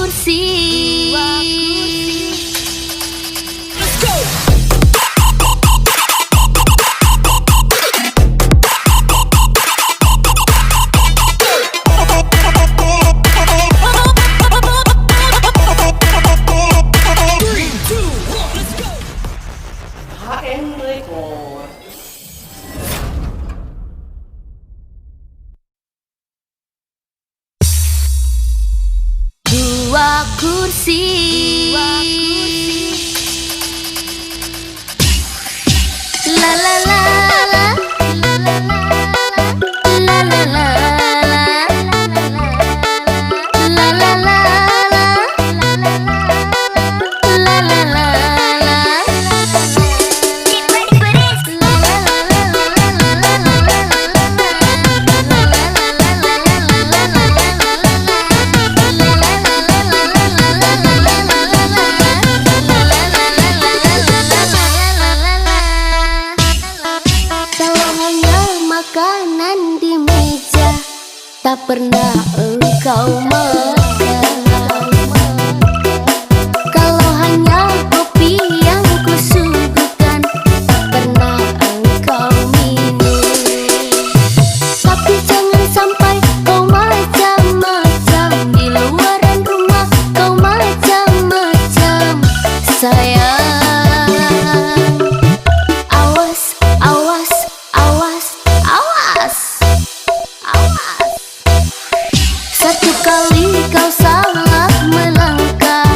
kursi. Let's go. HN Record. Dua kursi. La la la la. La la la la. La la la la. La la la la. Makanan di meja tak pernah engkau makan. Kalau hanya kopi yang kusuguhkan tak pernah engkau minum. Tapi jangan sampai kau macam-macam di luaran rumah, kau macam-macam sayang. Satu kali kau salah melangkah,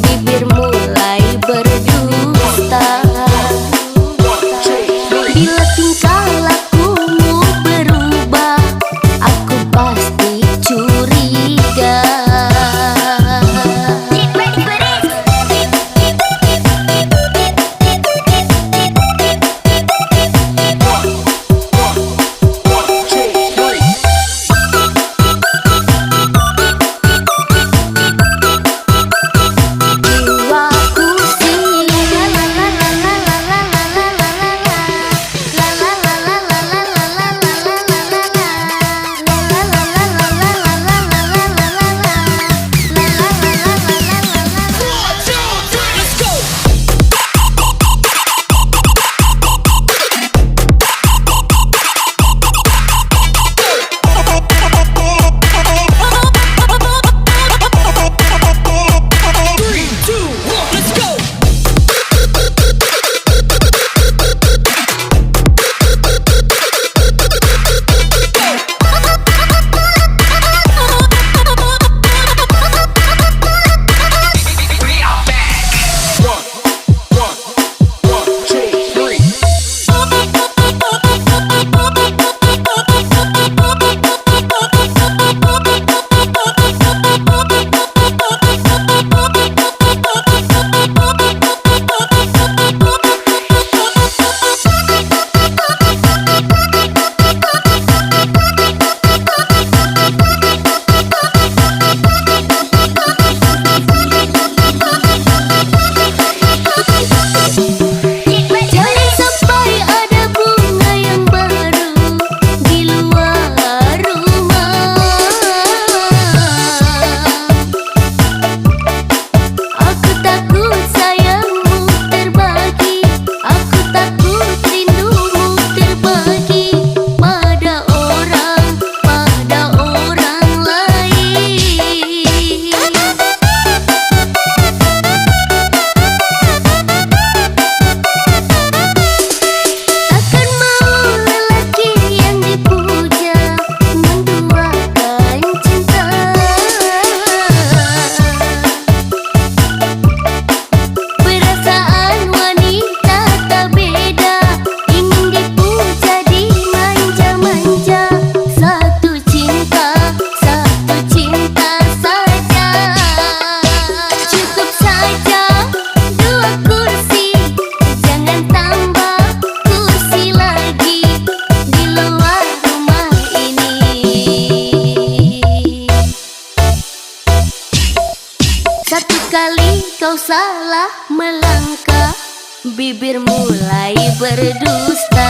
bibir mulai berdusta. Bila tingkah lakumu berubah, aku pasti curiga. Satu kali kau salah melangkah, bibir mulai berdusta.